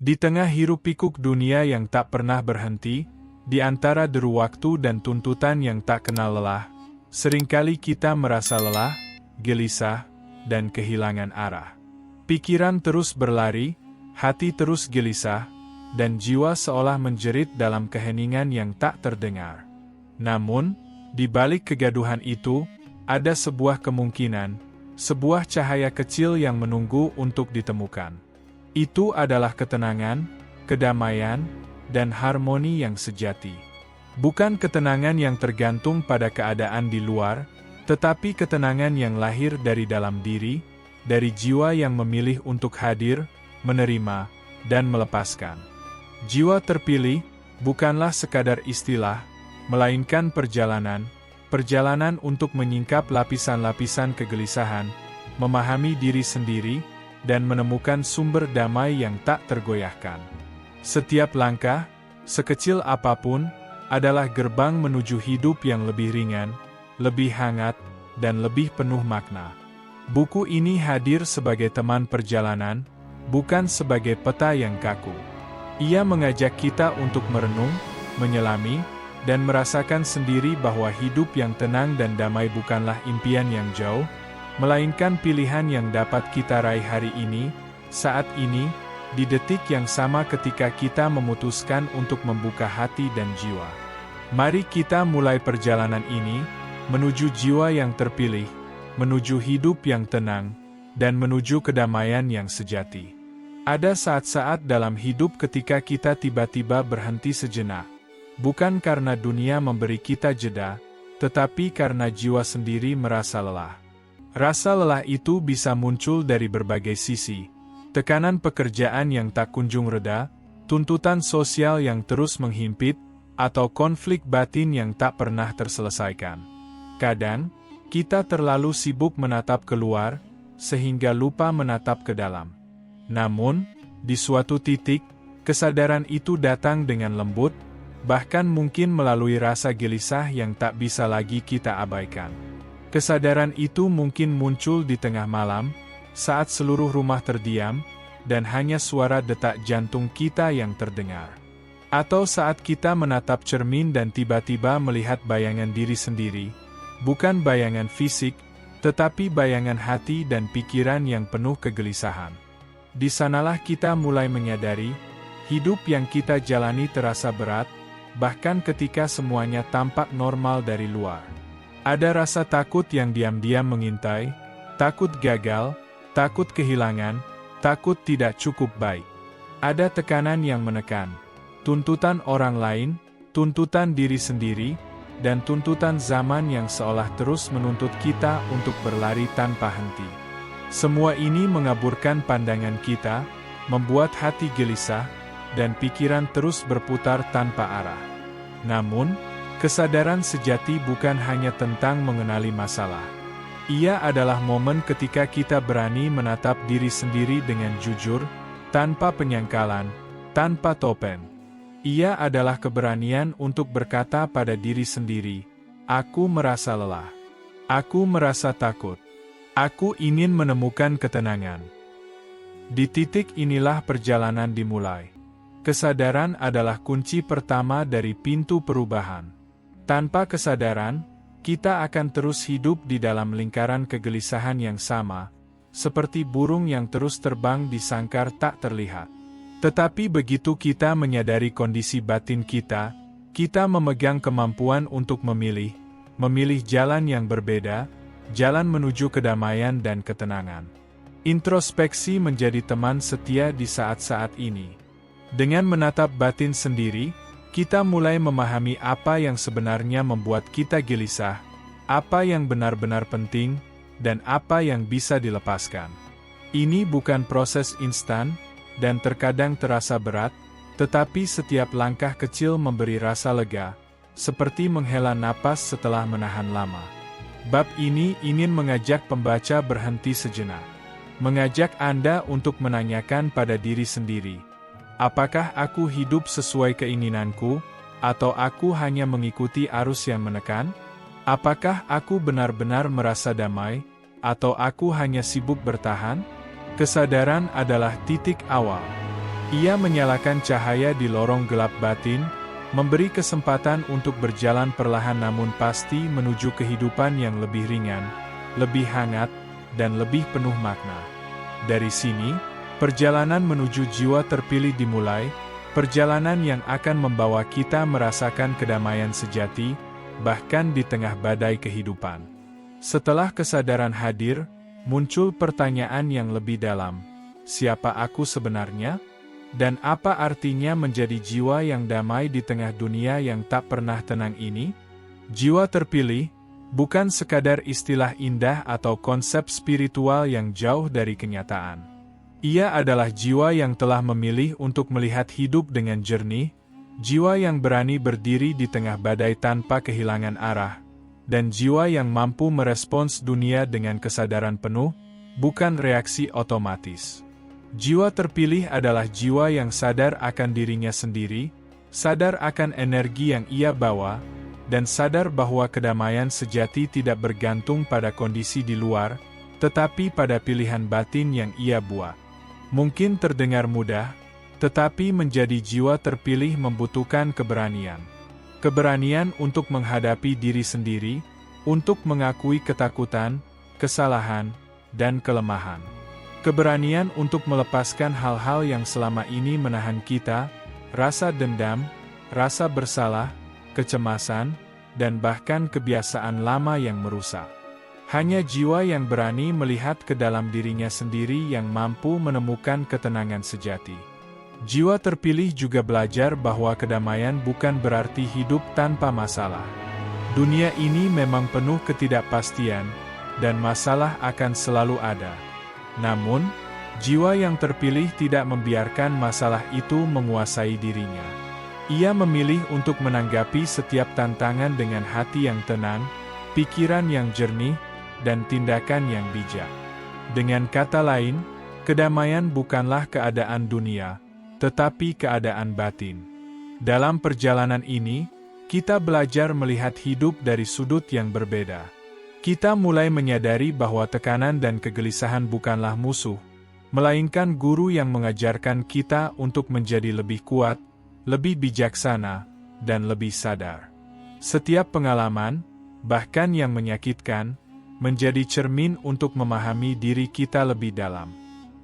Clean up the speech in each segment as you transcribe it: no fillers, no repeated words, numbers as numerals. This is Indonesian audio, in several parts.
Di tengah hiruk-pikuk dunia yang tak pernah berhenti, di antara deru waktu dan tuntutan yang tak kenal lelah, seringkali kita merasa lelah, gelisah, dan kehilangan arah. Pikiran terus berlari, hati terus gelisah, dan jiwa seolah menjerit dalam keheningan yang tak terdengar. Namun, di balik kegaduhan itu, ada sebuah kemungkinan, sebuah cahaya kecil yang menunggu untuk ditemukan. Itu adalah ketenangan, kedamaian, dan harmoni yang sejati. Bukan ketenangan yang tergantung pada keadaan di luar, tetapi ketenangan yang lahir dari dalam diri, dari jiwa yang memilih untuk hadir, menerima, dan melepaskan. Jiwa terpilih bukanlah sekadar istilah, melainkan perjalanan untuk menyingkap lapisan-lapisan kegelisahan, memahami diri sendiri, dan menemukan sumber damai yang tak tergoyahkan. Setiap langkah, sekecil apapun, adalah gerbang menuju hidup yang lebih ringan, lebih hangat, dan lebih penuh makna. Buku ini hadir sebagai teman perjalanan, bukan sebagai peta yang kaku. Ia mengajak kita untuk merenung, menyelami, dan merasakan sendiri bahwa hidup yang tenang dan damai bukanlah impian yang jauh, melainkan pilihan yang dapat kita raih hari ini, saat ini, di detik yang sama ketika kita memutuskan untuk membuka hati dan jiwa. Mari kita mulai perjalanan ini, menuju jiwa yang terpilih, menuju hidup yang tenang, dan menuju kedamaian yang sejati. Ada saat-saat dalam hidup ketika kita tiba-tiba berhenti sejenak. Bukan karena dunia memberi kita jeda, tetapi karena jiwa sendiri merasa lelah. Rasa lelah itu bisa muncul dari berbagai sisi. Tekanan pekerjaan yang tak kunjung reda, tuntutan sosial yang terus menghimpit, atau konflik batin yang tak pernah terselesaikan. Kadang, kita terlalu sibuk menatap keluar, sehingga lupa menatap ke dalam. Namun, di suatu titik, kesadaran itu datang dengan lembut, bahkan mungkin melalui rasa gelisah yang tak bisa lagi kita abaikan. Kesadaran itu mungkin muncul di tengah malam, saat seluruh rumah terdiam, dan hanya suara detak jantung kita yang terdengar. Atau saat kita menatap cermin dan tiba-tiba melihat bayangan diri sendiri, bukan bayangan fisik, tetapi bayangan hati dan pikiran yang penuh kegelisahan. Di sanalah kita mulai menyadari, hidup yang kita jalani terasa berat, bahkan ketika semuanya tampak normal dari luar. Ada rasa takut yang diam-diam mengintai, takut gagal, takut kehilangan, takut tidak cukup baik. Ada tekanan yang menekan, tuntutan orang lain, tuntutan diri sendiri, dan tuntutan zaman yang seolah terus menuntut kita untuk berlari tanpa henti. Semua ini mengaburkan pandangan kita, membuat hati gelisah, dan pikiran terus berputar tanpa arah. Namun, kesadaran sejati bukan hanya tentang mengenali masalah. Ia adalah momen ketika kita berani menatap diri sendiri dengan jujur, tanpa penyangkalan, tanpa topeng. Ia adalah keberanian untuk berkata pada diri sendiri, "Aku merasa lelah. Aku merasa takut. Aku ingin menemukan ketenangan." Di titik inilah perjalanan dimulai. Kesadaran adalah kunci pertama dari pintu perubahan. Tanpa kesadaran, kita akan terus hidup di dalam lingkaran kegelisahan yang sama, seperti burung yang terus terbang di sangkar tak terlihat. Tetapi begitu kita menyadari kondisi batin kita memegang kemampuan untuk memilih jalan yang berbeda, jalan menuju kedamaian dan ketenangan. Introspeksi menjadi teman setia di saat-saat ini. Dengan menatap batin sendiri, kita mulai memahami apa yang sebenarnya membuat kita gelisah, apa yang benar-benar penting, dan apa yang bisa dilepaskan. Ini bukan proses instan, dan terkadang terasa berat, tetapi setiap langkah kecil memberi rasa lega, seperti menghela napas setelah menahan lama. Bab ini ingin mengajak pembaca berhenti sejenak. Mengajak Anda untuk menanyakan pada diri sendiri, apakah aku hidup sesuai keinginanku, atau aku hanya mengikuti arus yang menekan? Apakah aku benar-benar merasa damai, atau aku hanya sibuk bertahan? Kesadaran adalah titik awal. Ia menyalakan cahaya di lorong gelap batin, memberi kesempatan untuk berjalan perlahan namun pasti menuju kehidupan yang lebih ringan, lebih hangat, dan lebih penuh makna. Dari sini, perjalanan menuju jiwa terpilih dimulai, perjalanan yang akan membawa kita merasakan kedamaian sejati, bahkan di tengah badai kehidupan. Setelah kesadaran hadir, muncul pertanyaan yang lebih dalam. Siapa aku sebenarnya? Dan apa artinya menjadi jiwa yang damai di tengah dunia yang tak pernah tenang ini? Jiwa terpilih bukan sekadar istilah indah atau konsep spiritual yang jauh dari kenyataan. Ia adalah jiwa yang telah memilih untuk melihat hidup dengan jernih, jiwa yang berani berdiri di tengah badai tanpa kehilangan arah, dan jiwa yang mampu merespons dunia dengan kesadaran penuh, bukan reaksi otomatis. Jiwa terpilih adalah jiwa yang sadar akan dirinya sendiri, sadar akan energi yang ia bawa, dan sadar bahwa kedamaian sejati tidak bergantung pada kondisi di luar, tetapi pada pilihan batin yang ia buat. Mungkin terdengar mudah, tetapi menjadi jiwa terpilih membutuhkan keberanian. Keberanian untuk menghadapi diri sendiri, untuk mengakui ketakutan, kesalahan, dan kelemahan. Keberanian untuk melepaskan hal-hal yang selama ini menahan kita, rasa dendam, rasa bersalah, kecemasan, dan bahkan kebiasaan lama yang merusak. Hanya jiwa yang berani melihat ke dalam dirinya sendiri yang mampu menemukan ketenangan sejati. Jiwa terpilih juga belajar bahwa kedamaian bukan berarti hidup tanpa masalah. Dunia ini memang penuh ketidakpastian, dan masalah akan selalu ada. Namun, jiwa yang terpilih tidak membiarkan masalah itu menguasai dirinya. Ia memilih untuk menanggapi setiap tantangan dengan hati yang tenang, pikiran yang jernih, dan tindakan yang bijak. Dengan kata lain, kedamaian bukanlah keadaan dunia, tetapi keadaan batin. Dalam perjalanan ini, kita belajar melihat hidup dari sudut yang berbeda. Kita mulai menyadari bahwa tekanan dan kegelisahan bukanlah musuh, melainkan guru yang mengajarkan kita untuk menjadi lebih kuat, lebih bijaksana, dan lebih sadar. Setiap pengalaman, bahkan yang menyakitkan, menjadi cermin untuk memahami diri kita lebih dalam.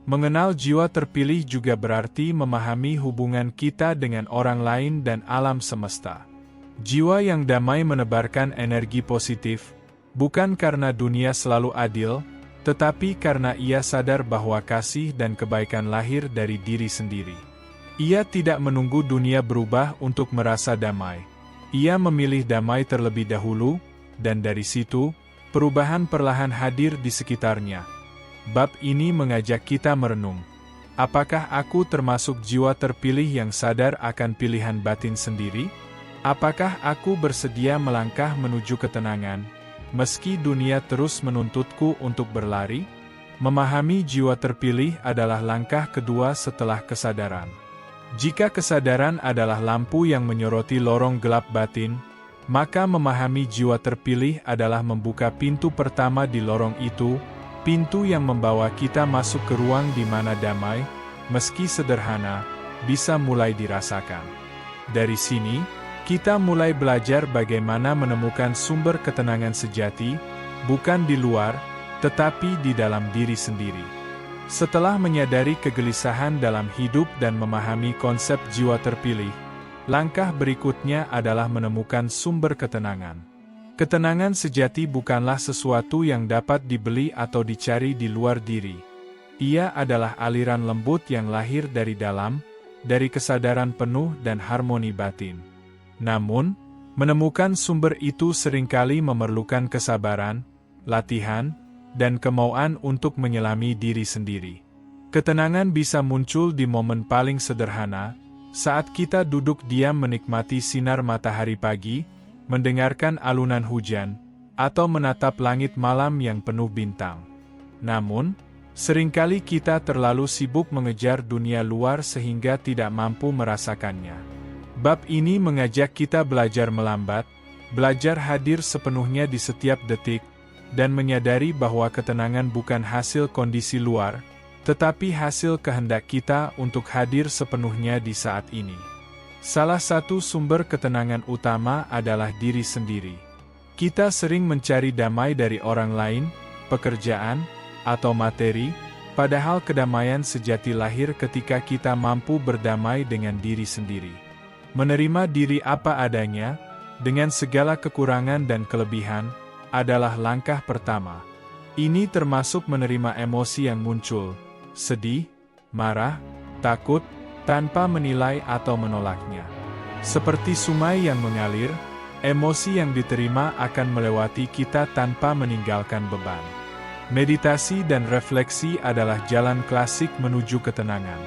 Mengenal jiwa terpilih juga berarti memahami hubungan kita dengan orang lain dan alam semesta. Jiwa yang damai menebarkan energi positif, bukan karena dunia selalu adil, tetapi karena ia sadar bahwa kasih dan kebaikan lahir dari diri sendiri. Ia tidak menunggu dunia berubah untuk merasa damai. Ia memilih damai terlebih dahulu, dan dari situ, perubahan perlahan hadir di sekitarnya. Bab ini mengajak kita merenung. Apakah aku termasuk jiwa terpilih yang sadar akan pilihan batin sendiri? Apakah aku bersedia melangkah menuju ketenangan, meski dunia terus menuntutku untuk berlari? Memahami jiwa terpilih adalah langkah kedua setelah kesadaran. Jika kesadaran adalah lampu yang menyoroti lorong gelap batin, maka memahami jiwa terpilih adalah membuka pintu pertama di lorong itu, pintu yang membawa kita masuk ke ruang di mana damai, meski sederhana, bisa mulai dirasakan. Dari sini, kita mulai belajar bagaimana menemukan sumber ketenangan sejati, bukan di luar, tetapi di dalam diri sendiri. Setelah menyadari kegelisahan dalam hidup dan memahami konsep jiwa terpilih, langkah berikutnya adalah menemukan sumber ketenangan. Ketenangan sejati bukanlah sesuatu yang dapat dibeli atau dicari di luar diri. Ia adalah aliran lembut yang lahir dari dalam, dari kesadaran penuh dan harmoni batin. Namun, menemukan sumber itu seringkali memerlukan kesabaran, latihan, dan kemauan untuk menyelami diri sendiri. Ketenangan bisa muncul di momen paling sederhana, saat kita duduk diam menikmati sinar matahari pagi, mendengarkan alunan hujan, atau menatap langit malam yang penuh bintang. Namun, seringkali kita terlalu sibuk mengejar dunia luar sehingga tidak mampu merasakannya. Bab ini mengajak kita belajar melambat, belajar hadir sepenuhnya di setiap detik, dan menyadari bahwa ketenangan bukan hasil kondisi luar, tetapi hasil kehendak kita untuk hadir sepenuhnya di saat ini. Salah satu sumber ketenangan utama adalah diri sendiri. Kita sering mencari damai dari orang lain, pekerjaan, atau materi, padahal kedamaian sejati lahir ketika kita mampu berdamai dengan diri sendiri. Menerima diri apa adanya, dengan segala kekurangan dan kelebihan, adalah langkah pertama. Ini termasuk menerima emosi yang muncul, sedih, marah, takut, tanpa menilai atau menolaknya. Seperti sungai yang mengalir, emosi yang diterima akan melewati kita tanpa meninggalkan beban. Meditasi dan refleksi adalah jalan klasik menuju ketenangan.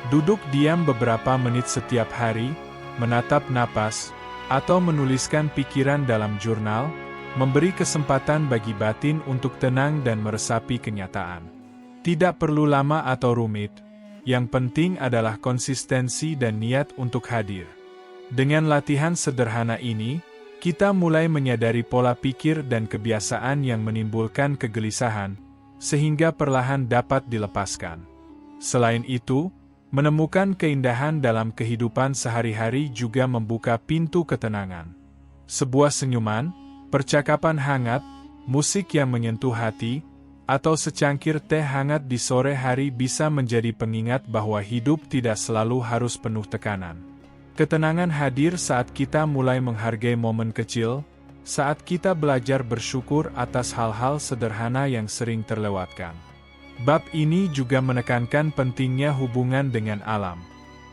Duduk diam beberapa menit setiap hari, menatap napas, atau menuliskan pikiran dalam jurnal, memberi kesempatan bagi batin untuk tenang dan meresapi kenyataan. Tidak perlu lama atau rumit, yang penting adalah konsistensi dan niat untuk hadir. Dengan latihan sederhana ini, kita mulai menyadari pola pikir dan kebiasaan yang menimbulkan kegelisahan, sehingga perlahan dapat dilepaskan. Selain itu, menemukan keindahan dalam kehidupan sehari-hari juga membuka pintu ketenangan. Sebuah senyuman, percakapan hangat, musik yang menyentuh hati, atau secangkir teh hangat di sore hari bisa menjadi pengingat bahwa hidup tidak selalu harus penuh tekanan. Ketenangan hadir saat kita mulai menghargai momen kecil, saat kita belajar bersyukur atas hal-hal sederhana yang sering terlewatkan. Bab ini juga menekankan pentingnya hubungan dengan alam.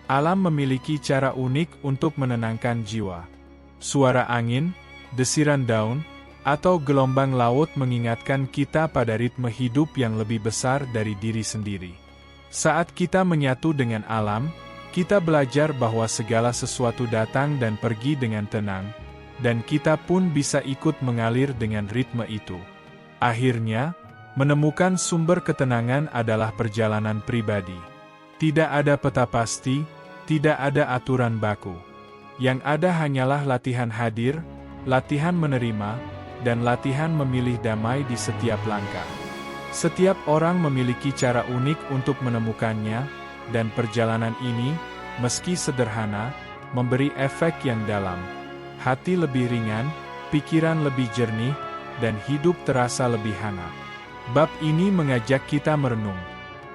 Alam memiliki cara unik untuk menenangkan jiwa. Suara angin, desiran daun, atau gelombang laut mengingatkan kita pada ritme hidup yang lebih besar dari diri sendiri. Saat kita menyatu dengan alam, kita belajar bahwa segala sesuatu datang dan pergi dengan tenang, dan kita pun bisa ikut mengalir dengan ritme itu. Akhirnya, menemukan sumber ketenangan adalah perjalanan pribadi. Tidak ada peta pasti, tidak ada aturan baku. Yang ada hanyalah latihan hadir, latihan menerima, dan latihan memilih damai di setiap langkah. Setiap orang memiliki cara unik untuk menemukannya, dan perjalanan ini, meski sederhana, memberi efek yang dalam. Hati lebih ringan, pikiran lebih jernih, dan hidup terasa lebih hangat. Bab ini mengajak kita merenung.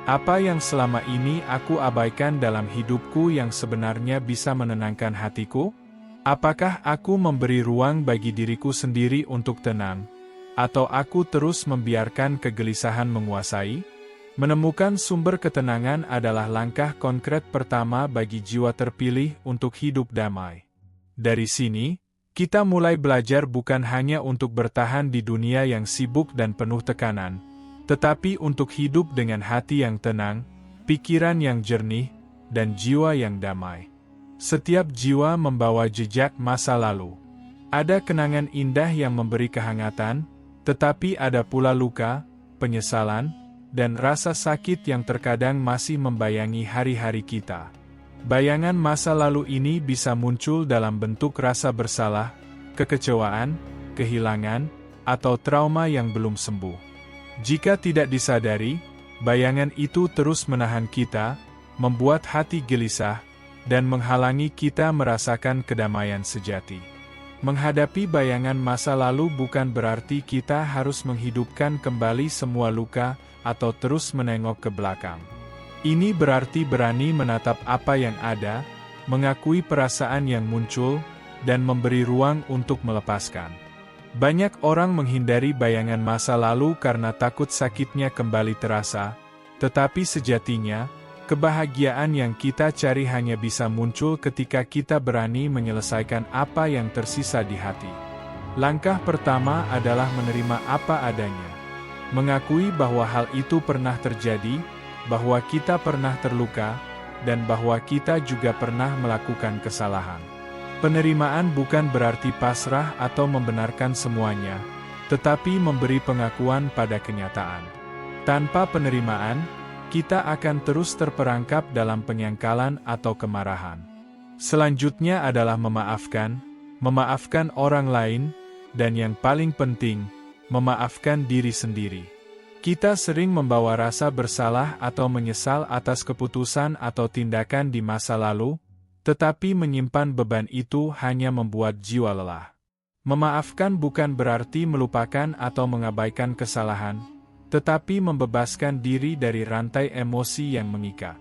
Apa yang selama ini aku abaikan dalam hidupku yang sebenarnya bisa menenangkan hatiku? Apakah aku memberi ruang bagi diriku sendiri untuk tenang? Atau aku terus membiarkan kegelisahan menguasai? Menemukan sumber ketenangan adalah langkah konkret pertama bagi jiwa terpilih untuk hidup damai. Dari sini, kita mulai belajar bukan hanya untuk bertahan di dunia yang sibuk dan penuh tekanan, tetapi untuk hidup dengan hati yang tenang, pikiran yang jernih, dan jiwa yang damai. Setiap jiwa membawa jejak masa lalu. Ada kenangan indah yang memberi kehangatan, tetapi ada pula luka, penyesalan, dan rasa sakit yang terkadang masih membayangi hari-hari kita. Bayangan masa lalu ini bisa muncul dalam bentuk rasa bersalah, kekecewaan, kehilangan, atau trauma yang belum sembuh. Jika tidak disadari, bayangan itu terus menahan kita, membuat hati gelisah, dan menghalangi kita merasakan kedamaian sejati. Menghadapi bayangan masa lalu bukan berarti kita harus menghidupkan kembali semua luka, atau terus menengok ke belakang. Ini berarti berani menatap apa yang ada, mengakui perasaan yang muncul, dan memberi ruang untuk melepaskan. Banyak orang menghindari bayangan masa lalu karena takut sakitnya kembali terasa, tetapi sejatinya, kebahagiaan yang kita cari hanya bisa muncul ketika kita berani menyelesaikan apa yang tersisa di hati. Langkah pertama adalah menerima apa adanya. Mengakui bahwa hal itu pernah terjadi, bahwa kita pernah terluka, dan bahwa kita juga pernah melakukan kesalahan. Penerimaan bukan berarti pasrah atau membenarkan semuanya, tetapi memberi pengakuan pada kenyataan. Tanpa penerimaan, kita akan terus terperangkap dalam penyangkalan atau kemarahan. Selanjutnya adalah memaafkan orang lain, dan yang paling penting, memaafkan diri sendiri. Kita sering membawa rasa bersalah atau menyesal atas keputusan atau tindakan di masa lalu, tetapi menyimpan beban itu hanya membuat jiwa lelah. Memaafkan bukan berarti melupakan atau mengabaikan kesalahan, tetapi membebaskan diri dari rantai emosi yang mengikat.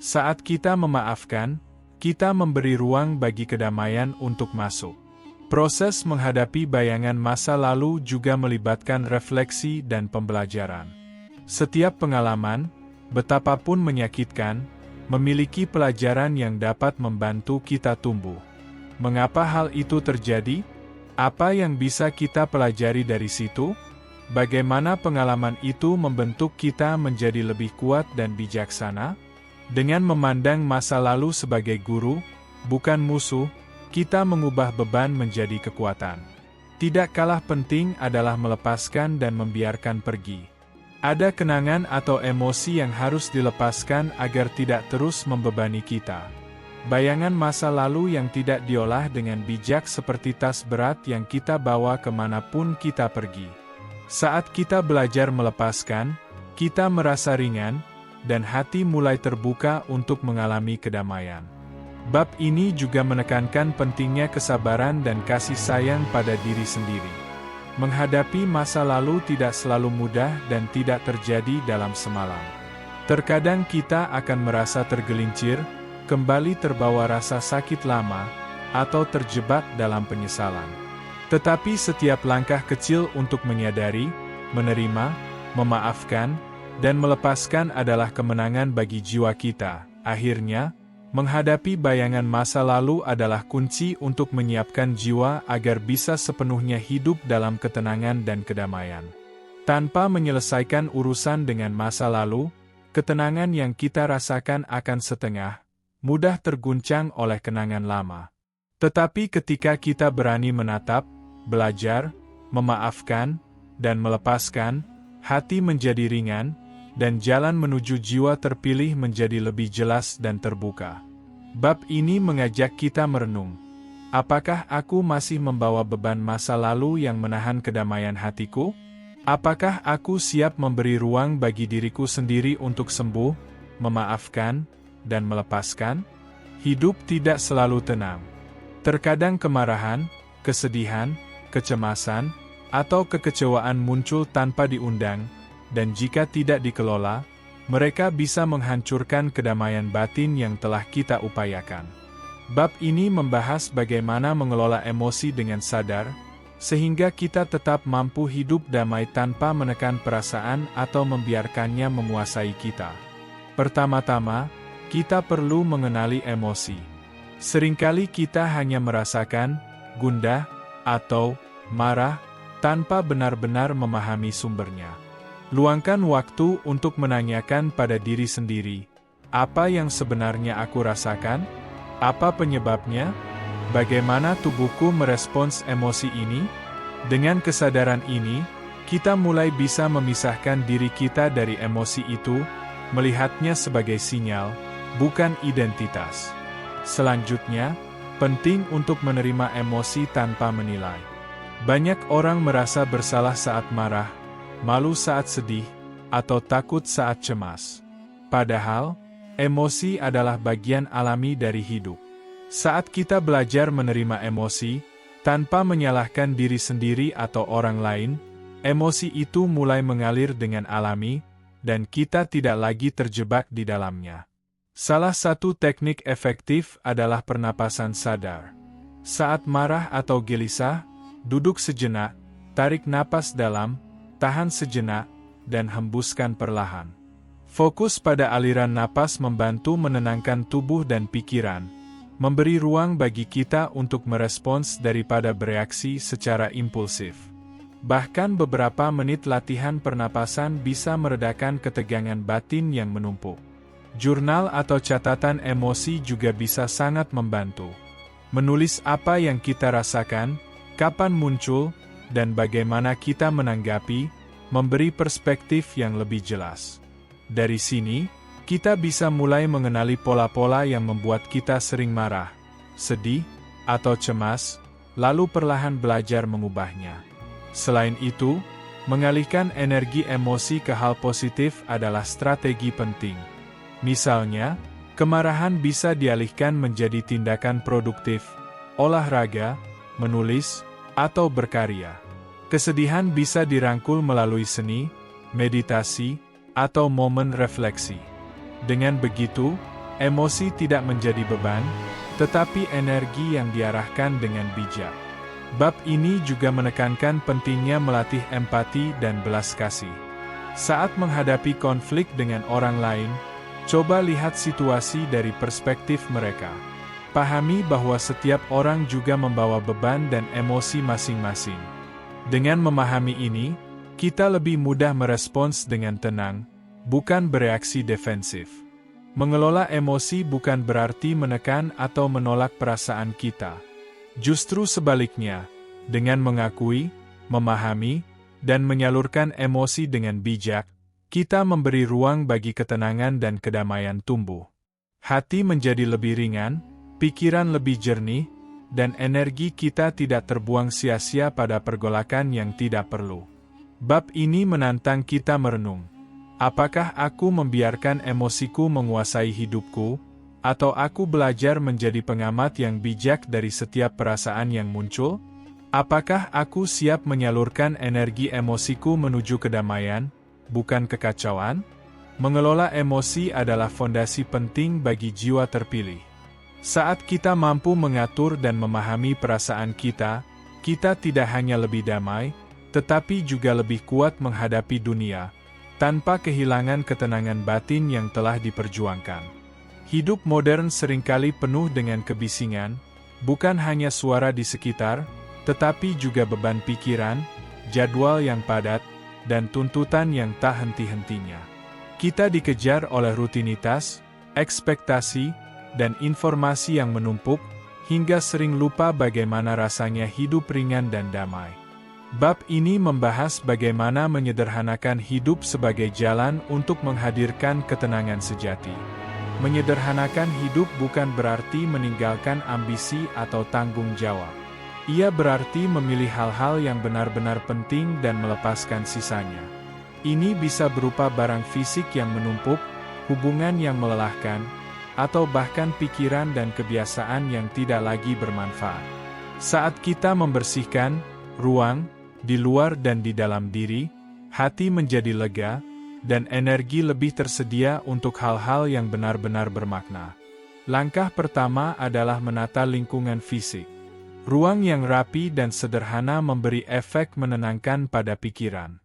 Saat kita memaafkan, kita memberi ruang bagi kedamaian untuk masuk. Proses menghadapi bayangan masa lalu juga melibatkan refleksi dan pembelajaran. Setiap pengalaman, betapapun menyakitkan, memiliki pelajaran yang dapat membantu kita tumbuh. Mengapa hal itu terjadi? Apa yang bisa kita pelajari dari situ? Bagaimana pengalaman itu membentuk kita menjadi lebih kuat dan bijaksana? Dengan memandang masa lalu sebagai guru, bukan musuh, kita mengubah beban menjadi kekuatan. Tidak kalah penting adalah melepaskan dan membiarkan pergi. Ada kenangan atau emosi yang harus dilepaskan agar tidak terus membebani kita. Bayangan masa lalu yang tidak diolah dengan bijak seperti tas berat yang kita bawa kemanapun kita pergi. Saat kita belajar melepaskan, kita merasa ringan, dan hati mulai terbuka untuk mengalami kedamaian. Bab ini juga menekankan pentingnya kesabaran dan kasih sayang pada diri sendiri. Menghadapi masa lalu tidak selalu mudah dan tidak terjadi dalam semalam. Terkadang kita akan merasa tergelincir, kembali terbawa rasa sakit lama, atau terjebak dalam penyesalan. Tetapi setiap langkah kecil untuk menyadari, menerima, memaafkan, dan melepaskan adalah kemenangan bagi jiwa kita. Akhirnya, menghadapi bayangan masa lalu adalah kunci untuk menyiapkan jiwa agar bisa sepenuhnya hidup dalam ketenangan dan kedamaian. Tanpa menyelesaikan urusan dengan masa lalu, ketenangan yang kita rasakan akan setengah, mudah terguncang oleh kenangan lama. Tetapi ketika kita berani menatap, belajar, memaafkan, dan melepaskan, hati menjadi ringan, dan jalan menuju jiwa terpilih menjadi lebih jelas dan terbuka. Bab ini mengajak kita merenung. Apakah aku masih membawa beban masa lalu yang menahan kedamaian hatiku? Apakah aku siap memberi ruang bagi diriku sendiri untuk sembuh, memaafkan, dan melepaskan? Hidup tidak selalu tenang. Terkadang kemarahan, kesedihan, kecemasan, atau kekecewaan muncul tanpa diundang, dan jika tidak dikelola, mereka bisa menghancurkan kedamaian batin yang telah kita upayakan. Bab ini membahas bagaimana mengelola emosi dengan sadar, sehingga kita tetap mampu hidup damai tanpa menekan perasaan atau membiarkannya menguasai kita. Pertama-tama, kita perlu mengenali emosi. Seringkali kita hanya merasakan gundah atau marah tanpa benar-benar memahami sumbernya. Luangkan waktu untuk menanyakan pada diri sendiri, apa yang sebenarnya aku rasakan? Apa penyebabnya? Bagaimana tubuhku merespons emosi ini? Dengan kesadaran ini, kita mulai bisa memisahkan diri kita dari emosi itu, melihatnya sebagai sinyal, bukan identitas. Selanjutnya, penting untuk menerima emosi tanpa menilai. Banyak orang merasa bersalah saat marah, malu saat sedih, atau takut saat cemas. Padahal, emosi adalah bagian alami dari hidup. Saat kita belajar menerima emosi, tanpa menyalahkan diri sendiri atau orang lain, emosi itu mulai mengalir dengan alami, dan kita tidak lagi terjebak di dalamnya. Salah satu teknik efektif adalah pernapasan sadar. Saat marah atau gelisah, duduk sejenak, tarik napas dalam, tahan sejenak, dan hembuskan perlahan. Fokus pada aliran napas membantu menenangkan tubuh dan pikiran, memberi ruang bagi kita untuk merespons daripada bereaksi secara impulsif. Bahkan beberapa menit latihan pernapasan bisa meredakan ketegangan batin yang menumpuk. Jurnal atau catatan emosi juga bisa sangat membantu. Menulis apa yang kita rasakan, kapan muncul, dan bagaimana kita menanggapi, memberi perspektif yang lebih jelas. Dari sini, kita bisa mulai mengenali pola-pola yang membuat kita sering marah, sedih, atau cemas, lalu perlahan belajar mengubahnya. Selain itu, Mengalihkan energi emosi ke hal positif adalah strategi penting. Misalnya, kemarahan bisa dialihkan menjadi tindakan produktif, olahraga, menulis, atau berkarya. Kesedihan bisa dirangkul melalui seni, meditasi, atau momen refleksi. Dengan begitu, emosi tidak menjadi beban, tetapi energi yang diarahkan dengan bijak. Bab ini juga menekankan pentingnya melatih empati dan belas kasih. Saat menghadapi konflik dengan orang lain, coba lihat situasi dari perspektif mereka. Pahami bahwa setiap orang juga membawa beban dan emosi masing-masing. Dengan memahami ini, kita lebih mudah merespons dengan tenang, bukan bereaksi defensif. Mengelola emosi bukan berarti menekan atau menolak perasaan kita. Justru sebaliknya, dengan mengakui, memahami, dan menyalurkan emosi dengan bijak, kita memberi ruang bagi ketenangan dan kedamaian tumbuh. Hati menjadi lebih ringan, pikiran lebih jernih, dan energi kita tidak terbuang sia-sia pada pergolakan yang tidak perlu. Bab ini menantang kita merenung. Apakah aku membiarkan emosiku menguasai hidupku, atau aku belajar menjadi pengamat yang bijak dari setiap perasaan yang muncul? Apakah aku siap menyalurkan energi emosiku menuju kedamaian, bukan kekacauan? Mengelola emosi adalah fondasi penting bagi jiwa terpilih. Saat kita mampu mengatur dan memahami perasaan kita, kita tidak hanya lebih damai, tetapi juga lebih kuat menghadapi dunia, tanpa kehilangan ketenangan batin yang telah diperjuangkan. Hidup modern seringkali penuh dengan kebisingan, bukan hanya suara di sekitar, tetapi juga beban pikiran, jadwal yang padat, dan tuntutan yang tak henti-hentinya. Kita dikejar oleh rutinitas, ekspektasi, dan informasi yang menumpuk, hingga sering lupa bagaimana rasanya hidup ringan dan damai. Bab ini membahas bagaimana menyederhanakan hidup sebagai jalan untuk menghadirkan ketenangan sejati. Menyederhanakan hidup bukan berarti meninggalkan ambisi atau tanggung jawab. Ia berarti memilih hal-hal yang benar-benar penting dan melepaskan sisanya. Ini bisa berupa barang fisik yang menumpuk, hubungan yang melelahkan, atau bahkan pikiran dan kebiasaan yang tidak lagi bermanfaat. Saat kita membersihkan ruang, di luar dan di dalam diri, hati menjadi lega, dan energi lebih tersedia untuk hal-hal yang benar-benar bermakna. Langkah pertama adalah menata lingkungan fisik. Ruang yang rapi dan sederhana memberi efek menenangkan pada pikiran.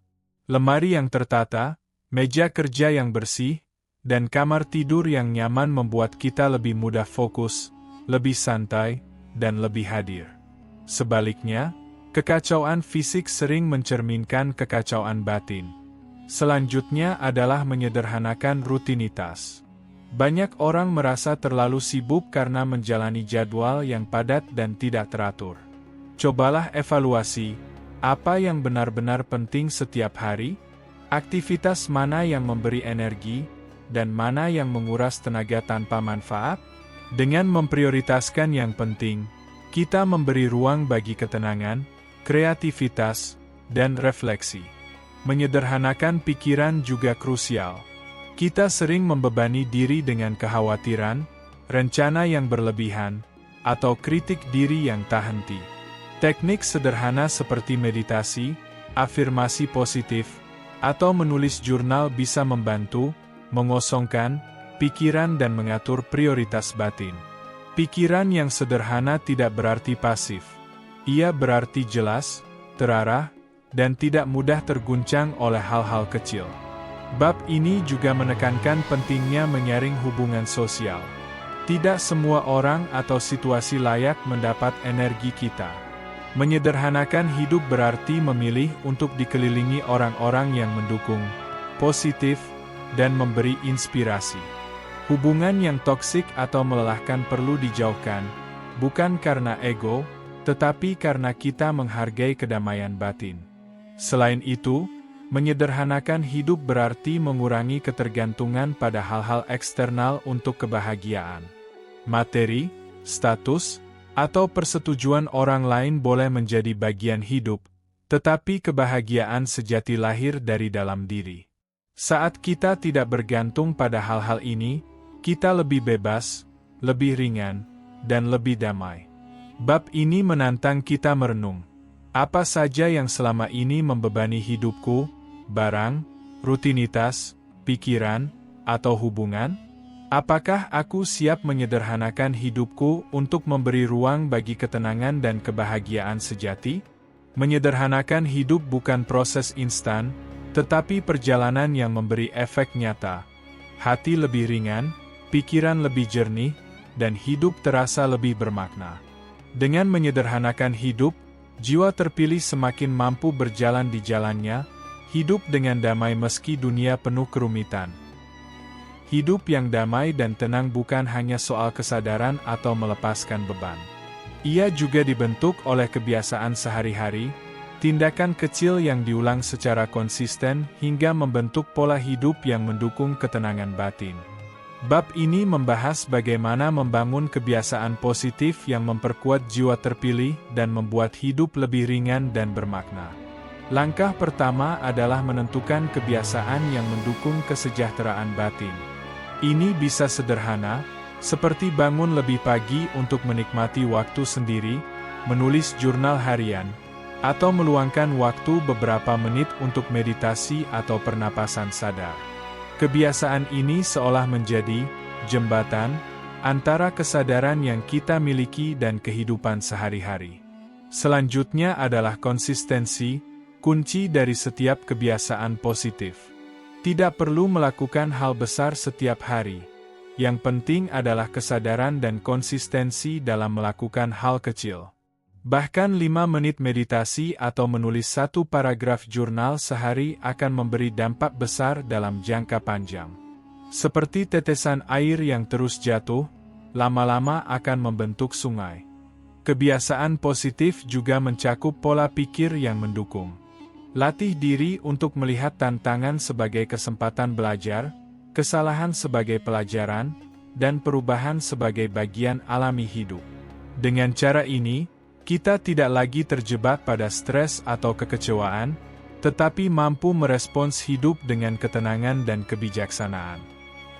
Lemari yang tertata, meja kerja yang bersih, dan kamar tidur yang nyaman membuat kita lebih mudah fokus, lebih santai, dan lebih hadir. Sebaliknya, kekacauan fisik sering mencerminkan kekacauan batin. Selanjutnya adalah menyederhanakan rutinitas. Banyak orang merasa terlalu sibuk karena menjalani jadwal yang padat dan tidak teratur. Cobalah evaluasi, apa yang benar-benar penting setiap hari, aktivitas mana yang memberi energi, dan mana yang menguras tenaga tanpa manfaat. Dengan memprioritaskan yang penting, kita memberi ruang bagi ketenangan, kreativitas, dan refleksi. Menyederhanakan pikiran juga krusial. Kita sering membebani diri dengan kekhawatiran, rencana yang berlebihan, atau kritik diri yang tak henti. Teknik sederhana seperti meditasi, afirmasi positif, atau menulis jurnal bisa membantu mengosongkan pikiran dan mengatur prioritas batin. Pikiran yang sederhana tidak berarti pasif. Ia berarti jelas, terarah, dan tidak mudah terguncang oleh hal-hal kecil. Bab ini juga menekankan pentingnya menyaring hubungan sosial. Tidak semua orang atau situasi layak mendapat energi kita. Menyederhanakan hidup berarti memilih untuk dikelilingi orang-orang yang mendukung, positif, dan memberi inspirasi. Hubungan yang toksik atau melelahkan perlu dijauhkan, bukan karena ego, tetapi karena kita menghargai kedamaian batin. Selain itu, menyederhanakan hidup berarti mengurangi ketergantungan pada hal-hal eksternal untuk kebahagiaan. Materi, status, atau persetujuan orang lain boleh menjadi bagian hidup, tetapi kebahagiaan sejati lahir dari dalam diri. Saat kita tidak bergantung pada hal-hal ini, kita lebih bebas, lebih ringan, dan lebih damai. Bab ini menantang kita merenung. Apa saja yang selama ini membebani hidupku, barang, rutinitas, pikiran, atau hubungan? Apakah aku siap menyederhanakan hidupku untuk memberi ruang bagi ketenangan dan kebahagiaan sejati? Menyederhanakan hidup bukan proses instan, tetapi perjalanan yang memberi efek nyata. Hati lebih ringan, pikiran lebih jernih, dan hidup terasa lebih bermakna. Dengan menyederhanakan hidup, jiwa terpilih semakin mampu berjalan di jalannya, hidup dengan damai meski dunia penuh kerumitan. Hidup yang damai dan tenang bukan hanya soal kesadaran atau melepaskan beban. Ia juga dibentuk oleh kebiasaan sehari-hari, tindakan kecil yang diulang secara konsisten hingga membentuk pola hidup yang mendukung ketenangan batin. Bab ini membahas bagaimana membangun kebiasaan positif yang memperkuat jiwa terpilih dan membuat hidup lebih ringan dan bermakna. Langkah pertama adalah menentukan kebiasaan yang mendukung kesejahteraan batin. Ini bisa sederhana, seperti bangun lebih pagi untuk menikmati waktu sendiri, menulis jurnal harian, atau meluangkan waktu beberapa menit untuk meditasi atau pernapasan sadar. Kebiasaan ini seolah menjadi jembatan antara kesadaran yang kita miliki dan kehidupan sehari-hari. Selanjutnya adalah konsistensi, kunci dari setiap kebiasaan positif. Tidak perlu melakukan hal besar setiap hari. Yang penting adalah kesadaran dan konsistensi dalam melakukan hal kecil. Bahkan 5 menit meditasi atau menulis 1 paragraf jurnal sehari akan memberi dampak besar dalam jangka panjang. Seperti tetesan air yang terus jatuh, lama-lama akan membentuk sungai. Kebiasaan positif juga mencakup pola pikir yang mendukung. Latih diri untuk melihat tantangan sebagai kesempatan belajar, kesalahan sebagai pelajaran, dan perubahan sebagai bagian alami hidup. Dengan cara ini, kita tidak lagi terjebak pada stres atau kekecewaan, tetapi mampu merespons hidup dengan ketenangan dan kebijaksanaan.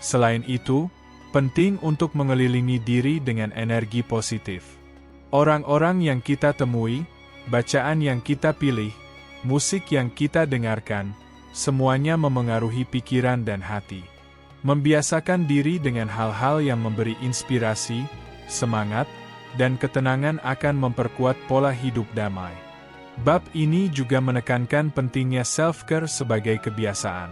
Selain itu, penting untuk mengelilingi diri dengan energi positif. Orang-orang yang kita temui, bacaan yang kita pilih, musik yang kita dengarkan, semuanya memengaruhi pikiran dan hati. Membiasakan diri dengan hal-hal yang memberi inspirasi, semangat, dan ketenangan akan memperkuat pola hidup damai. Bab ini juga menekankan pentingnya self-care sebagai kebiasaan.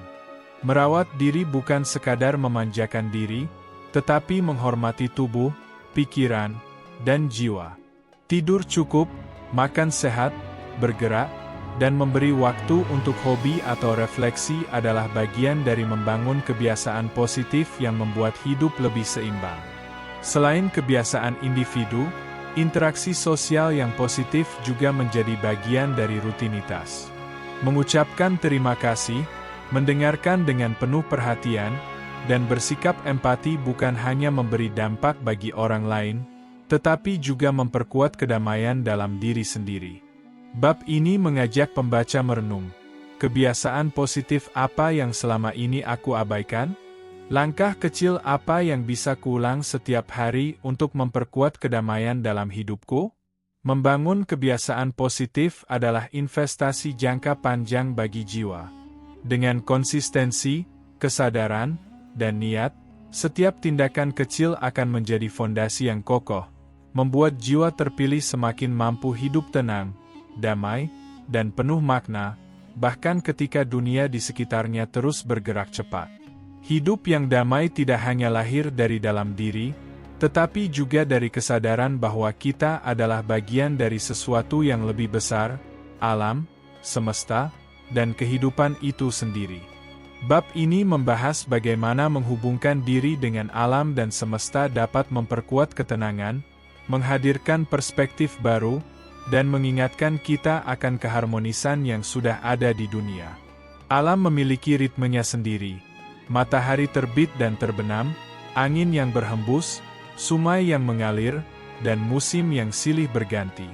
Merawat diri bukan sekadar memanjakan diri, tetapi menghormati tubuh, pikiran, dan jiwa. Tidur cukup, makan sehat, bergerak, dan memberi waktu untuk hobi atau refleksi adalah bagian dari membangun kebiasaan positif yang membuat hidup lebih seimbang. Selain kebiasaan individu, interaksi sosial yang positif juga menjadi bagian dari rutinitas. Mengucapkan terima kasih, mendengarkan dengan penuh perhatian, dan bersikap empati bukan hanya memberi dampak bagi orang lain, tetapi juga memperkuat kedamaian dalam diri sendiri. Bab ini mengajak pembaca merenung. Kebiasaan positif apa yang selama ini aku abaikan? Langkah kecil apa yang bisa kuulang setiap hari untuk memperkuat kedamaian dalam hidupku? Membangun kebiasaan positif adalah investasi jangka panjang bagi jiwa. Dengan konsistensi, kesadaran, dan niat, setiap tindakan kecil akan menjadi fondasi yang kokoh, membuat jiwa terpilih semakin mampu hidup tenang, damai, dan penuh makna, bahkan ketika dunia di sekitarnya terus bergerak cepat. Hidup yang damai tidak hanya lahir dari dalam diri, tetapi juga dari kesadaran bahwa kita adalah bagian dari sesuatu yang lebih besar, alam, semesta, dan kehidupan itu sendiri. Bab ini membahas bagaimana menghubungkan diri dengan alam dan semesta dapat memperkuat ketenangan, menghadirkan perspektif baru, dan mengingatkan kita akan keharmonisan yang sudah ada di dunia. Alam memiliki ritmenya sendiri. Matahari terbit dan terbenam, angin yang berhembus, sungai yang mengalir, dan musim yang silih berganti.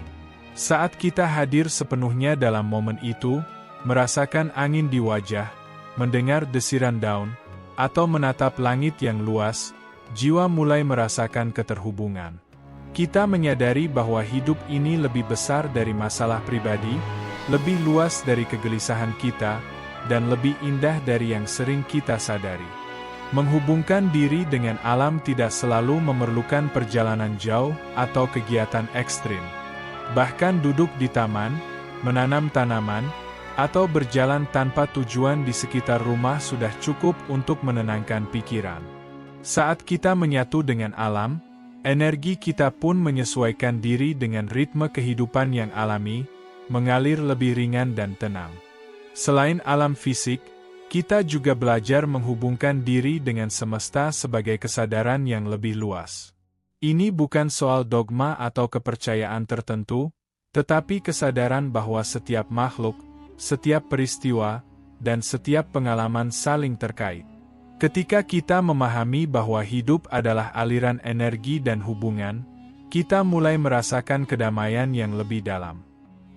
Saat kita hadir sepenuhnya dalam momen itu, merasakan angin di wajah, mendengar desiran daun, atau menatap langit yang luas, jiwa mulai merasakan keterhubungan. Kita menyadari bahwa hidup ini lebih besar dari masalah pribadi, lebih luas dari kegelisahan kita, dan lebih indah dari yang sering kita sadari. Menghubungkan diri dengan alam tidak selalu memerlukan perjalanan jauh atau kegiatan ekstrim. Bahkan duduk di taman, menanam tanaman, atau berjalan tanpa tujuan di sekitar rumah sudah cukup untuk menenangkan pikiran. Saat kita menyatu dengan alam, energi kita pun menyesuaikan diri dengan ritme kehidupan yang alami, mengalir lebih ringan dan tenang. Selain alam fisik, kita juga belajar menghubungkan diri dengan semesta sebagai kesadaran yang lebih luas. Ini bukan soal dogma atau kepercayaan tertentu, tetapi kesadaran bahwa setiap makhluk, setiap peristiwa, dan setiap pengalaman saling terkait. Ketika kita memahami bahwa hidup adalah aliran energi dan hubungan, kita mulai merasakan kedamaian yang lebih dalam.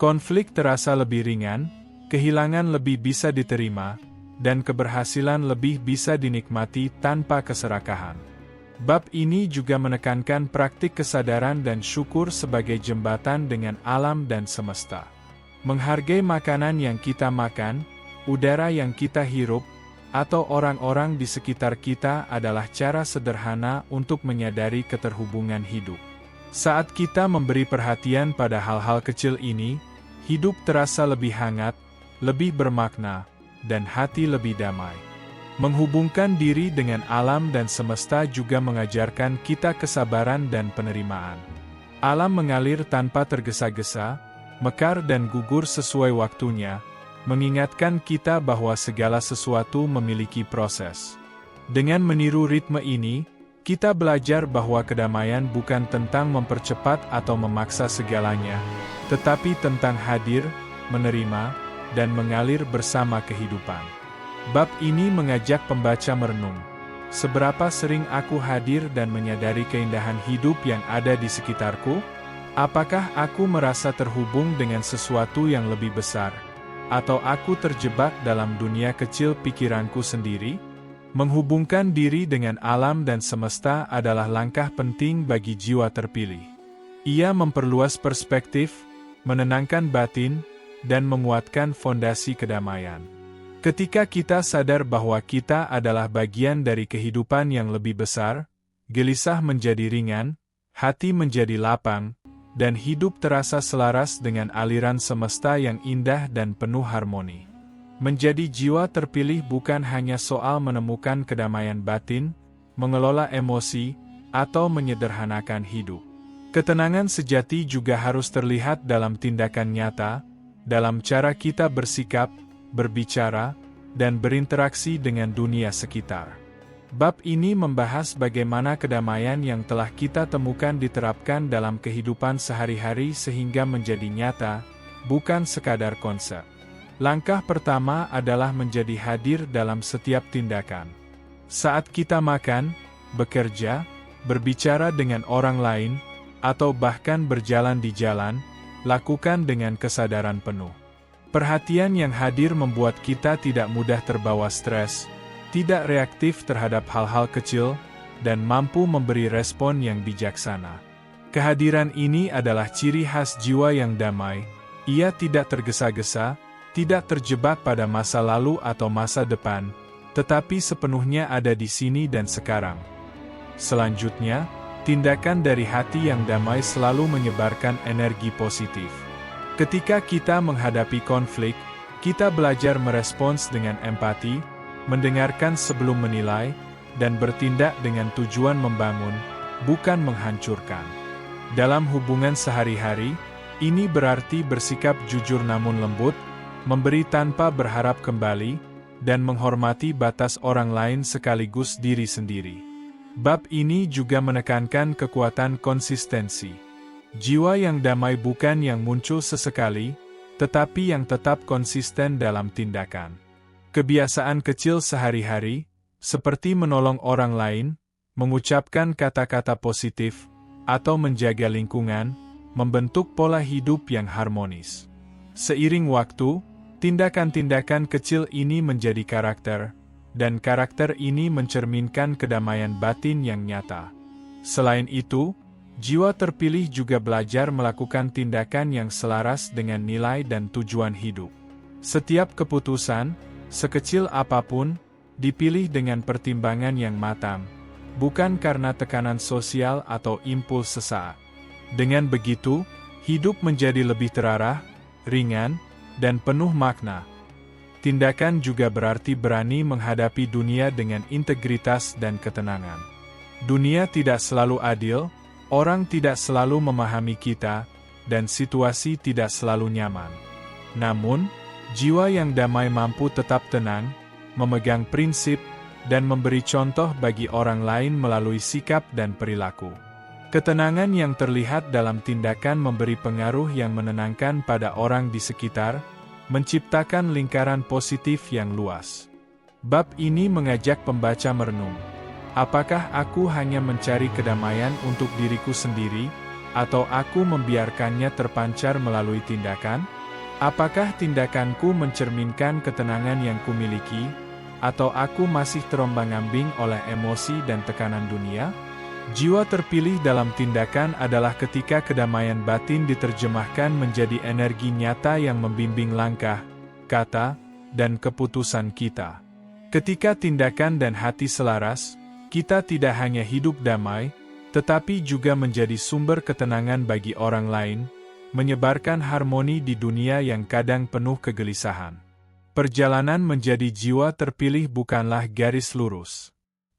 Konflik terasa lebih ringan, kehilangan lebih bisa diterima, dan keberhasilan lebih bisa dinikmati tanpa keserakahan. Bab ini juga menekankan praktik kesadaran dan syukur sebagai jembatan dengan alam dan semesta. Menghargai makanan yang kita makan, udara yang kita hirup, atau orang-orang di sekitar kita adalah cara sederhana untuk menyadari keterhubungan hidup. Saat kita memberi perhatian pada hal-hal kecil ini, hidup terasa lebih hangat, lebih bermakna, dan hati lebih damai. Menghubungkan diri dengan alam dan semesta juga mengajarkan kita kesabaran dan penerimaan. Alam mengalir tanpa tergesa-gesa, mekar dan gugur sesuai waktunya, mengingatkan kita bahwa segala sesuatu memiliki proses. Dengan meniru ritme ini, kita belajar bahwa kedamaian bukan tentang mempercepat atau memaksa segalanya, tetapi tentang hadir, menerima, dan mengalir bersama kehidupan. Bab ini mengajak pembaca merenung. Seberapa sering aku hadir dan menyadari keindahan hidup yang ada di sekitarku? Apakah aku merasa terhubung dengan sesuatu yang lebih besar? Atau aku terjebak dalam dunia kecil pikiranku sendiri? Menghubungkan diri dengan alam dan semesta adalah langkah penting bagi jiwa terpilih. Ia memperluas perspektif, menenangkan batin, dan menguatkan fondasi kedamaian. Ketika kita sadar bahwa kita adalah bagian dari kehidupan yang lebih besar, gelisah menjadi ringan, hati menjadi lapang, dan hidup terasa selaras dengan aliran semesta yang indah dan penuh harmoni. Menjadi jiwa terpilih bukan hanya soal menemukan kedamaian batin, mengelola emosi, atau menyederhanakan hidup. Ketenangan sejati juga harus terlihat dalam tindakan nyata, dalam cara kita bersikap, berbicara, dan berinteraksi dengan dunia sekitar. Bab ini membahas bagaimana kedamaian yang telah kita temukan diterapkan dalam kehidupan sehari-hari sehingga menjadi nyata, bukan sekadar konsep. Langkah pertama adalah menjadi hadir dalam setiap tindakan. Saat kita makan, bekerja, berbicara dengan orang lain, atau bahkan berjalan di jalan, lakukan dengan kesadaran penuh. Perhatian yang hadir membuat kita tidak mudah terbawa stres, tidak reaktif terhadap hal-hal kecil, dan mampu memberi respon yang bijaksana. Kehadiran ini adalah ciri khas jiwa yang damai. Ia tidak tergesa-gesa, tidak terjebak pada masa lalu atau masa depan, tetapi sepenuhnya ada di sini dan sekarang. Selanjutnya, tindakan dari hati yang damai selalu menyebarkan energi positif. Ketika kita menghadapi konflik, kita belajar merespons dengan empati, mendengarkan sebelum menilai, dan bertindak dengan tujuan membangun, bukan menghancurkan. Dalam hubungan sehari-hari, ini berarti bersikap jujur namun lembut, memberi tanpa berharap kembali, dan menghormati batas orang lain sekaligus diri sendiri. Bab ini juga menekankan kekuatan konsistensi. Jiwa yang damai bukan yang muncul sesekali, tetapi yang tetap konsisten dalam tindakan. Kebiasaan kecil sehari-hari, seperti menolong orang lain, mengucapkan kata-kata positif, atau menjaga lingkungan, membentuk pola hidup yang harmonis. Seiring waktu, tindakan-tindakan kecil ini menjadi karakter, dan karakter ini mencerminkan kedamaian batin yang nyata. Selain itu, jiwa terpilih juga belajar melakukan tindakan yang selaras dengan nilai dan tujuan hidup. Setiap keputusan, sekecil apapun, dipilih dengan pertimbangan yang matang, bukan karena tekanan sosial atau impuls sesaat. Dengan begitu, hidup menjadi lebih terarah, ringan, dan penuh makna. Tindakan juga berarti berani menghadapi dunia dengan integritas dan ketenangan. Dunia tidak selalu adil, orang tidak selalu memahami kita, dan situasi tidak selalu nyaman. Namun, jiwa yang damai mampu tetap tenang, memegang prinsip, dan memberi contoh bagi orang lain melalui sikap dan perilaku. Ketenangan yang terlihat dalam tindakan memberi pengaruh yang menenangkan pada orang di sekitar, menciptakan lingkaran positif yang luas. Bab ini mengajak pembaca merenung. Apakah aku hanya mencari kedamaian untuk diriku sendiri, atau aku membiarkannya terpancar melalui tindakan? Apakah tindakanku mencerminkan ketenangan yang kumiliki, atau aku masih terombang-ambing oleh emosi dan tekanan dunia? Jiwa terpilih dalam tindakan adalah ketika kedamaian batin diterjemahkan menjadi energi nyata yang membimbing langkah, kata, dan keputusan kita. Ketika tindakan dan hati selaras, kita tidak hanya hidup damai, tetapi juga menjadi sumber ketenangan bagi orang lain, menyebarkan harmoni di dunia yang kadang penuh kegelisahan. Perjalanan menjadi jiwa terpilih bukanlah garis lurus.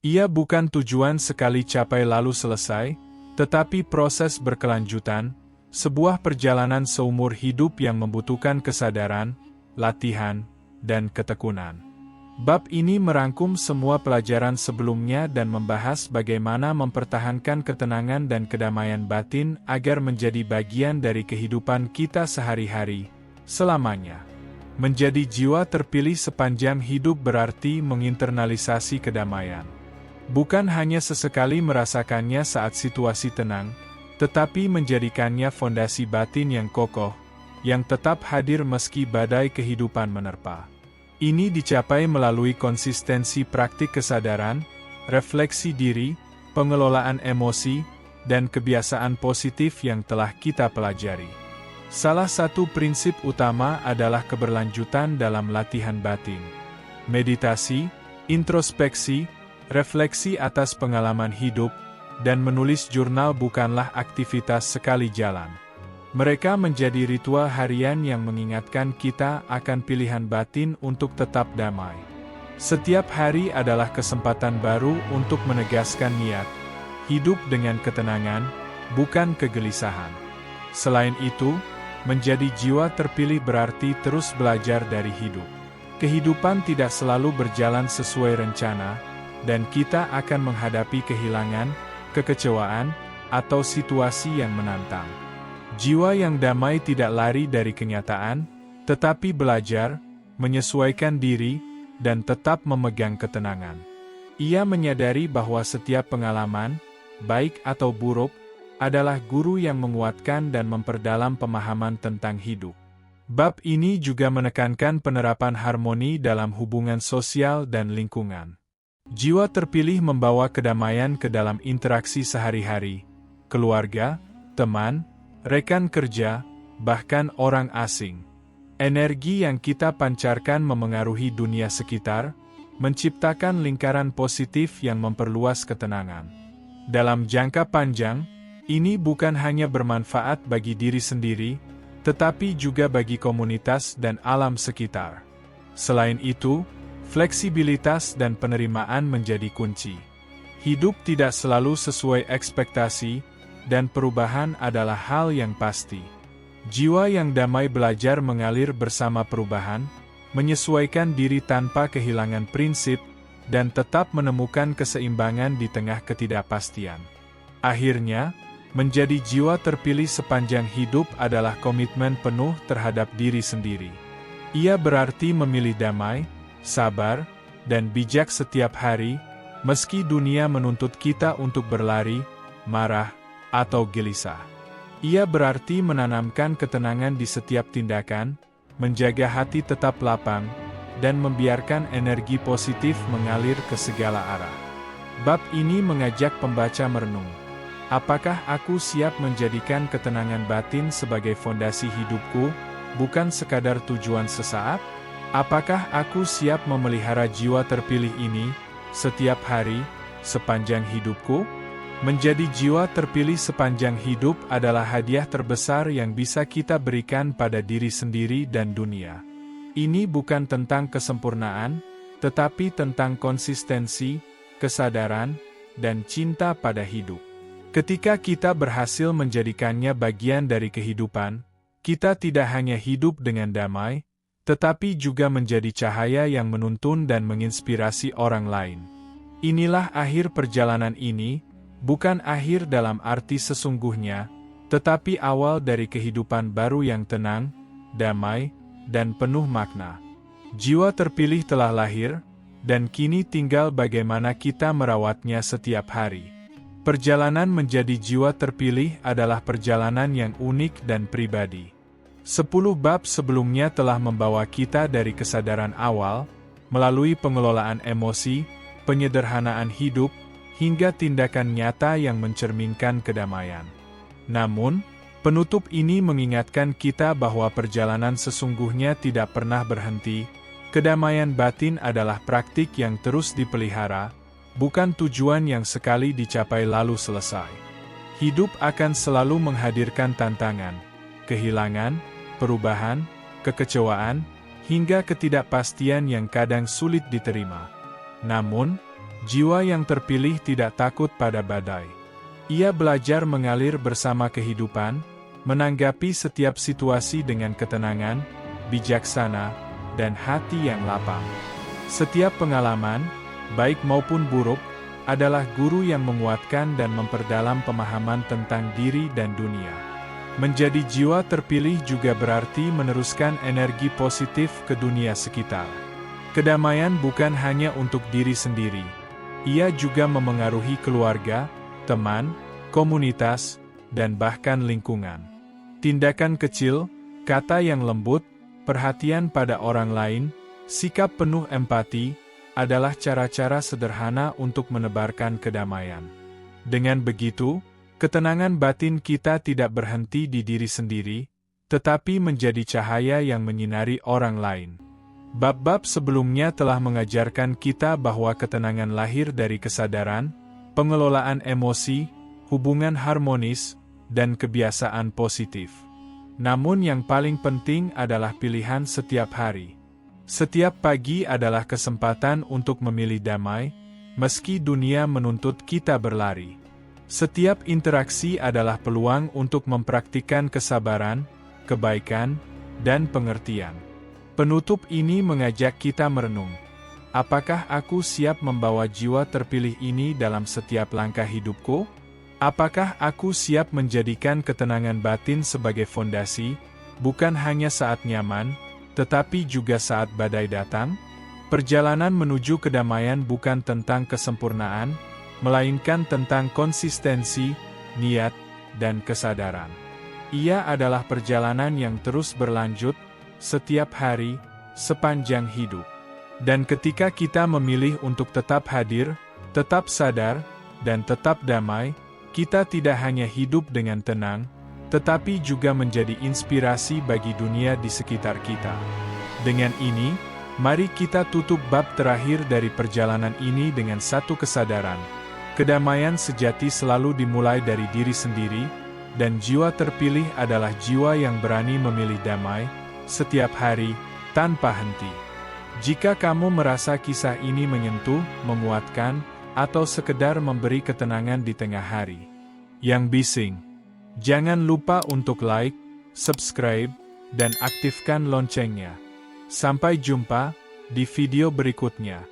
Ia bukan tujuan sekali capai lalu selesai, tetapi proses berkelanjutan, sebuah perjalanan seumur hidup yang membutuhkan kesadaran, latihan, dan ketekunan. Bab ini merangkum semua pelajaran sebelumnya dan membahas bagaimana mempertahankan ketenangan dan kedamaian batin agar menjadi bagian dari kehidupan kita sehari-hari, selamanya. Menjadi jiwa terpilih sepanjang hidup berarti menginternalisasi kedamaian. Bukan hanya sesekali merasakannya saat situasi tenang, tetapi menjadikannya fondasi batin yang kokoh, yang tetap hadir meski badai kehidupan menerpa. Ini dicapai melalui konsistensi praktik kesadaran, refleksi diri, pengelolaan emosi, dan kebiasaan positif yang telah kita pelajari. Salah satu prinsip utama adalah keberlanjutan dalam latihan batin. Meditasi, introspeksi, refleksi atas pengalaman hidup, dan menulis jurnal bukanlah aktivitas sekali jalan. Mereka menjadi ritual harian yang mengingatkan kita akan pilihan batin untuk tetap damai. Setiap hari adalah kesempatan baru untuk menegaskan niat, hidup dengan ketenangan, bukan kegelisahan. Selain itu, menjadi jiwa terpilih berarti terus belajar dari hidup. Kehidupan tidak selalu berjalan sesuai rencana, dan kita akan menghadapi kehilangan, kekecewaan, atau situasi yang menantang. Jiwa yang damai tidak lari dari kenyataan, tetapi belajar, menyesuaikan diri, dan tetap memegang ketenangan. Ia menyadari bahwa setiap pengalaman, baik atau buruk, adalah guru yang menguatkan dan memperdalam pemahaman tentang hidup. Bab ini juga menekankan penerapan harmoni dalam hubungan sosial dan lingkungan. Jiwa terpilih membawa kedamaian ke dalam interaksi sehari-hari, keluarga, teman, rekan kerja, bahkan orang asing. Energi yang kita pancarkan memengaruhi dunia sekitar, menciptakan lingkaran positif yang memperluas ketenangan. Dalam jangka panjang, ini bukan hanya bermanfaat bagi diri sendiri, tetapi juga bagi komunitas dan alam sekitar. Selain itu, fleksibilitas dan penerimaan menjadi kunci. Hidup tidak selalu sesuai ekspektasi, dan perubahan adalah hal yang pasti. Jiwa yang damai belajar mengalir bersama perubahan, menyesuaikan diri tanpa kehilangan prinsip, dan tetap menemukan keseimbangan di tengah ketidakpastian. Akhirnya, menjadi jiwa terpilih sepanjang hidup adalah komitmen penuh terhadap diri sendiri. Ia berarti memilih damai, sabar, dan bijak setiap hari, meski dunia menuntut kita untuk berlari, marah, atau gelisah. Ia berarti menanamkan ketenangan di setiap tindakan, menjaga hati tetap lapang, dan membiarkan energi positif mengalir ke segala arah. Bab ini mengajak pembaca merenung. Apakah aku siap menjadikan ketenangan batin sebagai fondasi hidupku, bukan sekadar tujuan sesaat? Apakah aku siap memelihara jiwa terpilih ini, setiap hari, sepanjang hidupku? Menjadi jiwa terpilih sepanjang hidup adalah hadiah terbesar yang bisa kita berikan pada diri sendiri dan dunia. Ini bukan tentang kesempurnaan, tetapi tentang konsistensi, kesadaran, dan cinta pada hidup. Ketika kita berhasil menjadikannya bagian dari kehidupan, kita tidak hanya hidup dengan damai, tetapi juga menjadi cahaya yang menuntun dan menginspirasi orang lain. Inilah akhir perjalanan ini, bukan akhir dalam arti sesungguhnya, tetapi awal dari kehidupan baru yang tenang, damai, dan penuh makna. Jiwa terpilih telah lahir, dan kini tinggal bagaimana kita merawatnya setiap hari. Perjalanan menjadi jiwa terpilih adalah perjalanan yang unik dan pribadi. 10 bab sebelumnya telah membawa kita dari kesadaran awal, melalui pengelolaan emosi, penyederhanaan hidup, hingga tindakan nyata yang mencerminkan kedamaian. Namun, penutup ini mengingatkan kita bahwa perjalanan sesungguhnya tidak pernah berhenti. Kedamaian batin adalah praktik yang terus dipelihara, bukan tujuan yang sekali dicapai lalu selesai. Hidup akan selalu menghadirkan tantangan, kehilangan, perubahan, kekecewaan, hingga ketidakpastian yang kadang sulit diterima. Namun, jiwa yang terpilih tidak takut pada badai. Ia belajar mengalir bersama kehidupan, menanggapi setiap situasi dengan ketenangan, bijaksana, dan hati yang lapang. Setiap pengalaman, baik maupun buruk, adalah guru yang menguatkan dan memperdalam pemahaman tentang diri dan dunia. Menjadi jiwa terpilih juga berarti meneruskan energi positif ke dunia sekitar. Kedamaian bukan hanya untuk diri sendiri. Ia juga memengaruhi keluarga, teman, komunitas, dan bahkan lingkungan. Tindakan kecil, kata yang lembut, perhatian pada orang lain, sikap penuh empati, adalah cara-cara sederhana untuk menebarkan kedamaian. Dengan begitu, ketenangan batin kita tidak berhenti di diri sendiri, tetapi menjadi cahaya yang menyinari orang lain. Bab-bab sebelumnya telah mengajarkan kita bahwa ketenangan lahir dari kesadaran, pengelolaan emosi, hubungan harmonis, dan kebiasaan positif. Namun yang paling penting adalah pilihan setiap hari. Setiap pagi adalah kesempatan untuk memilih damai, meski dunia menuntut kita berlari. Setiap interaksi adalah peluang untuk mempraktikkan kesabaran, kebaikan, dan pengertian. Penutup ini mengajak kita merenung. Apakah aku siap membawa jiwa terpilih ini dalam setiap langkah hidupku? Apakah aku siap menjadikan ketenangan batin sebagai fondasi, bukan hanya saat nyaman, tetapi juga saat badai datang? Perjalanan menuju kedamaian bukan tentang kesempurnaan, melainkan tentang konsistensi, niat, dan kesadaran. Ia adalah perjalanan yang terus berlanjut, setiap hari, sepanjang hidup. Dan ketika kita memilih untuk tetap hadir, tetap sadar, dan tetap damai, kita tidak hanya hidup dengan tenang, tetapi juga menjadi inspirasi bagi dunia di sekitar kita. Dengan ini, mari kita tutup bab terakhir dari perjalanan ini dengan satu kesadaran. Kedamaian sejati selalu dimulai dari diri sendiri, dan jiwa terpilih adalah jiwa yang berani memilih damai, setiap hari, tanpa henti. Jika kamu merasa kisah ini menyentuh, menguatkan, atau sekedar memberi ketenangan di tengah hari yang bising, jangan lupa untuk like, subscribe, dan aktifkan loncengnya. Sampai jumpa di video berikutnya.